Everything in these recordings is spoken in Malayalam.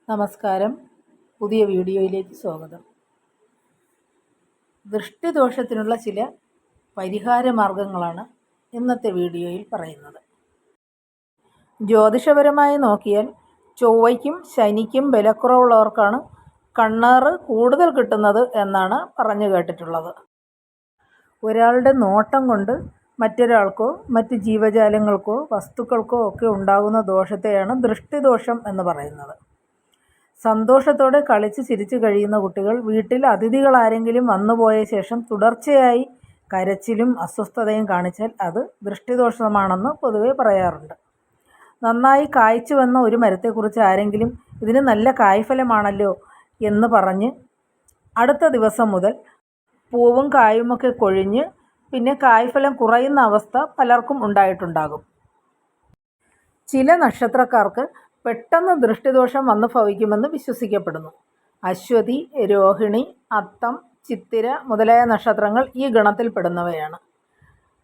നമസ്കാരം. പുതിയ വീഡിയോയിലേക്ക് സ്വാഗതം. ദൃഷ്ടിദോഷത്തിനുള്ള ചില പരിഹാര മാർഗങ്ങളാണ് ഇന്നത്തെ വീഡിയോയിൽ പറയുന്നത്. ജ്യോതിഷപരമായി നോക്കിയാൽ ചൊവ്വയ്ക്കും ശനിക്കും ബലക്കുറവുള്ളവർക്കാണ് കണ്ണേറ് കൂടുതൽ കിട്ടുന്നത് എന്നാണ് പറഞ്ഞു കേട്ടിട്ടുള്ളത്. ഒരാളുടെ നോട്ടം കൊണ്ട് മറ്റൊരാൾക്കോ മറ്റ് ജീവജാലങ്ങൾക്കോ വസ്തുക്കൾക്കോ ഒക്കെ ഉണ്ടാകുന്ന ദോഷത്തെയാണ് ദൃഷ്ടിദോഷം എന്ന് പറയുന്നത്. സന്തോഷത്തോടെ കളിച്ച് ചിരിച്ചു കഴിയുന്ന കുട്ടികൾ വീട്ടിൽ അതിഥികൾ ആരെങ്കിലും വന്നുപോയ ശേഷം തുടർച്ചയായി കരച്ചിലും അസ്വസ്ഥതയും കാണിച്ചാൽ അത് ദൃഷ്ടിദോഷമാണെന്ന് പൊതുവെ പറയാറുണ്ട്. നന്നായി കായ്ച്ചു വന്ന ഒരു മരത്തെക്കുറിച്ച് ആരെങ്കിലും ഇതിന് നല്ല കായ്ഫലമാണല്ലോ എന്ന് പറഞ്ഞ് അടുത്ത ദിവസം മുതൽ പൂവും കായുമൊക്കെ കൊഴിഞ്ഞ് പിന്നെ കായ്ഫലം കുറയുന്ന അവസ്ഥ പലർക്കും ഉണ്ടായിട്ടുണ്ടാകും. ചില നക്ഷത്രക്കാർക്ക് പെട്ടെന്ന് ദൃഷ്ടിദോഷം വന്നു ഭവിക്കുമെന്ന് വിശ്വസിക്കപ്പെടുന്നു. അശ്വതി, രോഹിണി, അത്തം, ചിത്തിര മുതലായ നക്ഷത്രങ്ങൾ ഈ ഗണത്തിൽപ്പെടുന്നവയാണ്.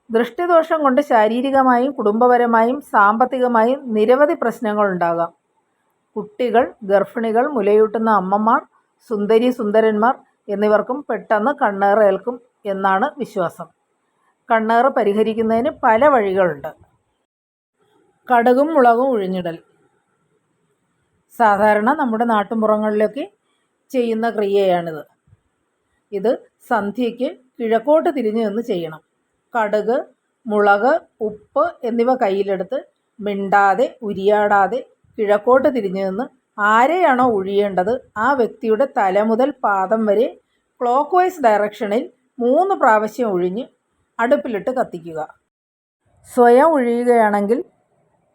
ദൃഷ്ടിദോഷം കൊണ്ട് ശാരീരികമായും കുടുംബപരമായും സാമ്പത്തികമായും നിരവധി പ്രശ്നങ്ങളുണ്ടാകാം. കുട്ടികൾ, ഗർഭിണികൾ, മുലയൂട്ടുന്ന അമ്മമാർ, സുന്ദരി സുന്ദരന്മാർ എന്നിവർക്കും പെട്ടെന്ന് കണ്ണേറ് ഏൽക്കും എന്നാണ് വിശ്വാസം. കണ്ണേറ് പരിഹരിക്കുന്നതിന് പല വഴികളുണ്ട്. കടുകും മുളകും ഉഴിഞ്ഞിടൽ സാധാരണ നമ്മുടെ നാട്ടുമ്പുറങ്ങളിലൊക്കെ ചെയ്യുന്ന ക്രിയയാണിത്. ഇത് സന്ധ്യയ്ക്ക് കിഴക്കോട്ട് തിരിഞ്ഞു നിന്ന് ചെയ്യണം. കടുക്, മുളക്, ഉപ്പ് എന്നിവ കയ്യിലെടുത്ത് മിണ്ടാതെ ഉരിയാടാതെ കിഴക്കോട്ട് തിരിഞ്ഞു നിന്ന് ആരെയാണോ ഉഴിയേണ്ടത് ആ വ്യക്തിയുടെ തല മുതൽ പാദം വരെ ക്ലോക്ക് വൈസ് ഡയറക്ഷനിൽ 3 പ്രാവശ്യം ഉഴിഞ്ഞ് അടുപ്പിലിട്ട് കത്തിക്കുക. സ്വയം ഉഴിയുകയാണെങ്കിൽ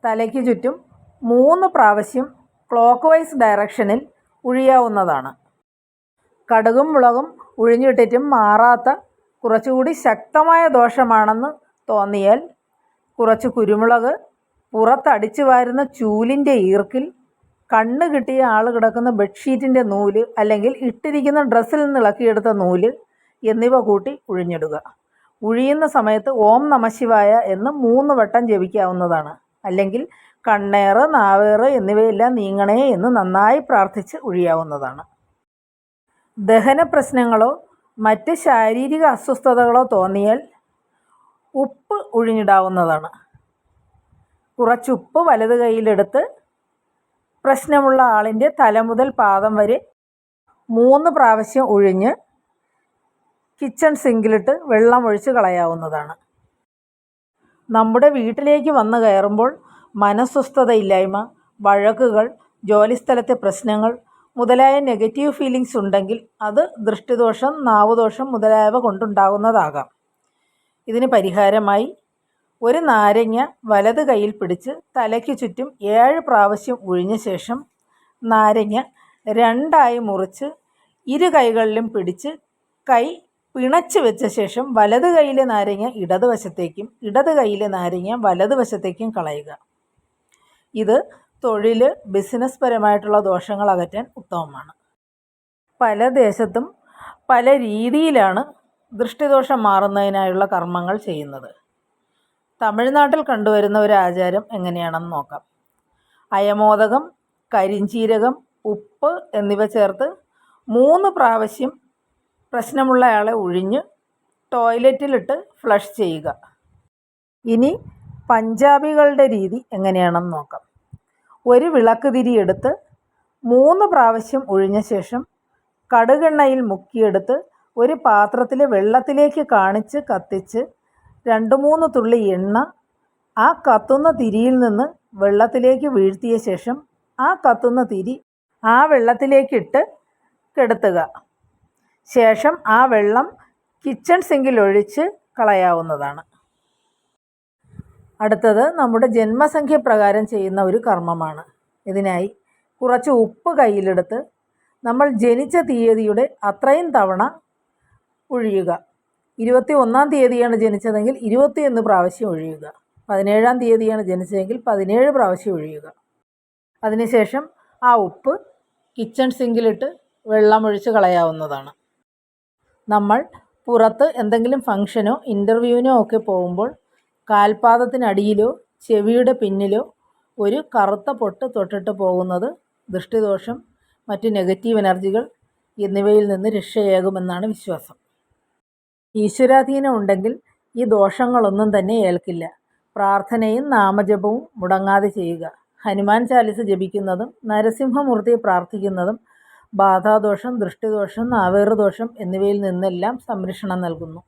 തലയ്ക്ക് ചുറ്റും 3 പ്രാവശ്യം ക്ലോക്ക് വൈസ് ഡയറക്ഷനിൽ ഉഴിയാവുന്നതാണ്. കടുകും മുളകും ഉഴിഞ്ഞിട്ടിട്ടും മാറാത്ത കുറച്ചുകൂടി ശക്തമായ ദോഷമാണെന്ന് തോന്നിയാൽ കുറച്ച് കുരുമുളക്, പുറത്തടിച്ചു വാരുന്ന ചൂലിൻ്റെ ഈർക്കിൽ, കണ്ണ് കിട്ടിയ ആൾ കിടക്കുന്ന ബെഡ്ഷീറ്റിൻ്റെ നൂല് അല്ലെങ്കിൽ ഇട്ടിരിക്കുന്ന ഡ്രസ്സിൽ നിന്ന് ഇളക്കിയെടുത്ത നൂല് എന്നിവ കൂട്ടി ഉഴിഞ്ഞിടുക. ഉഴിയുന്ന സമയത്ത് ഓം നമഃശിവായ എന്ന് 3 വട്ടം ജപിക്കാവുന്നതാണ്. അല്ലെങ്കിൽ കണ്ണേറ്, നാവേറ് എന്നിവയെല്ലാം നീങ്ങണേ എന്ന് നന്നായി പ്രാർത്ഥിച്ച് ഉഴിയാവുന്നതാണ്. ദഹന പ്രശ്നങ്ങളോ മറ്റ് ശാരീരിക അസ്വസ്ഥതകളോ തോന്നിയാൽ ഉപ്പ് ഉഴിഞ്ഞിടാവുന്നതാണ്. കുറച്ചുപ്പ് വലത് കൈയിലെടുത്ത് പ്രശ്നമുള്ള ആളിൻ്റെ തല മുതൽ പാദം വരെ 3 പ്രാവശ്യം ഉഴിഞ്ഞ് കിച്ചൺ സിങ്കിലിട്ട് വെള്ളം ഒഴിച്ച് കളയാവുന്നതാണ്. നമ്മുടെ വീട്ടിലേക്ക് വന്നു കയറുമ്പോൾ മനസ്വസ്ഥതയില്ലായ്മ, വഴക്കുകൾ, ജോലിസ്ഥലത്തെ പ്രശ്നങ്ങൾ മുതലായ നെഗറ്റീവ് ഫീലിങ്സ് ഉണ്ടെങ്കിൽ അത് ദൃഷ്ടിദോഷം, നാവുദോഷം മുതലായവ കൊണ്ടുണ്ടാകുന്നതാകാം. ഇതിന് പരിഹാരമായി ഒരു നാരങ്ങ വലത് കൈയിൽ പിടിച്ച് തലയ്ക്ക് ചുറ്റും 7 പ്രാവശ്യം ഉഴിഞ്ഞ ശേഷം നാരങ്ങ 2ആയി മുറിച്ച് ഇരു കൈകളിലും പിടിച്ച് കൈ പിണച്ച് വെച്ച ശേഷം വലത് കൈയിലെ നാരങ്ങ ഇടതുവശത്തേക്കും ഇടത് കൈയിലെ നാരങ്ങ വലതുവശത്തേക്കും കളയുക. ഇത് തൊഴിൽ, ബിസിനസ് പരമായിട്ടുള്ള ദോഷങ്ങൾ അകറ്റാൻ ഉത്തമമാണ്. പല ദേശത്തും പല രീതിയിലാണ് ദൃഷ്ടിദോഷം മാറുന്നതിനായുള്ള കർമ്മങ്ങൾ ചെയ്യുന്നത്. തമിഴ്നാട്ടിൽ കണ്ടുവരുന്ന ഒരു ആചാരം എങ്ങനെയാണെന്ന് നോക്കാം. അയമോദകം, കരിഞ്ചീരകം, ഉപ്പ് എന്നിവ ചേർത്ത് 3 പ്രാവശ്യം പ്രശ്നമുള്ളയാളെ ഉഴിഞ്ഞ് ടോയ്ലറ്റിലിട്ട് ഫ്ലഷ് ചെയ്യുക. ഇനി പഞ്ചാബികളുടെ രീതി എങ്ങനെയാണെന്ന് നോക്കാം. ഒരു വിളക്ക് തിരിയെടുത്ത് 3 പ്രാവശ്യം ഉഴിഞ്ഞ ശേഷം കടുകെണ്ണയിൽ മുക്കിയെടുത്ത് ഒരു പാത്രത്തിൽ വെള്ളത്തിലേക്ക് കാണിച്ച് കത്തിച്ച് 2-3 തുള്ളി എണ്ണ ആ കത്തുന്ന തിരിയിൽ നിന്ന് വെള്ളത്തിലേക്ക് വീഴ്ത്തിയ ശേഷം ആ കത്തുന്ന തിരി ആ വെള്ളത്തിലേക്കിട്ട് കെടുത്തുക. ശേഷം ആ വെള്ളം കിച്ചൺ സിങ്കിൽ ഒഴിച്ച് കളയാവുന്നതാണ്. അടുത്തത് നമ്മുടെ ജന്മസംഖ്യ പ്രകാരം ചെയ്യുന്ന ഒരു കർമ്മമാണ്. ഇതിനായി കുറച്ച് ഉപ്പ് കയ്യിലെടുത്ത് നമ്മൾ ജനിച്ച തീയതിയുടെ അത്രയും തവണ ഉഴിയുക. 21-ാം തീയതിയാണ് ജനിച്ചതെങ്കിൽ 21 പ്രാവശ്യം ഒഴിയുക. 17-ാം തീയതിയാണ് ജനിച്ചതെങ്കിൽ 17 പ്രാവശ്യം ഒഴിയുക. അതിനുശേഷം ആ ഉപ്പ് കിച്ചൺ സിങ്കിലിട്ട് വെള്ളമൊഴിച്ച് കളയാവുന്നതാണ്. നമ്മൾ പുറത്ത് എന്തെങ്കിലും ഫംഗ്ഷനോ ഇൻ്റർവ്യൂവിനോ ഒക്കെ പോകുമ്പോൾ കാൽപാദത്തിനടിയിലോ ചെവിയുടെ പിന്നിലോ ഒരു കറുത്ത പൊട്ട് തൊട്ടിട്ട് പോകുന്നത് ദൃഷ്ടിദോഷം മറ്റ് നെഗറ്റീവ് എനർജികൾ എന്നിവയിൽ നിന്ന് രക്ഷയേകുമെന്നാണ് വിശ്വാസം. ഈശ്വരാധീനം ഉണ്ടെങ്കിൽ ഈ ദോഷങ്ങളൊന്നും തന്നെ ഏൽക്കില്ല. പ്രാർത്ഥനയും നാമജപവും മുടങ്ങാതെ ചെയ്യുക. ഹനുമാൻ ചാലിസ ജപിക്കുന്നതും നരസിംഹമൂർത്തിയെ പ്രാർത്ഥിക്കുന്നതും ബാധാദോഷം, ദൃഷ്ടിദോഷം, നാവേറുദോഷം എന്നിവയിൽ നിന്നെല്ലാം സംരക്ഷണം നൽകുന്നു.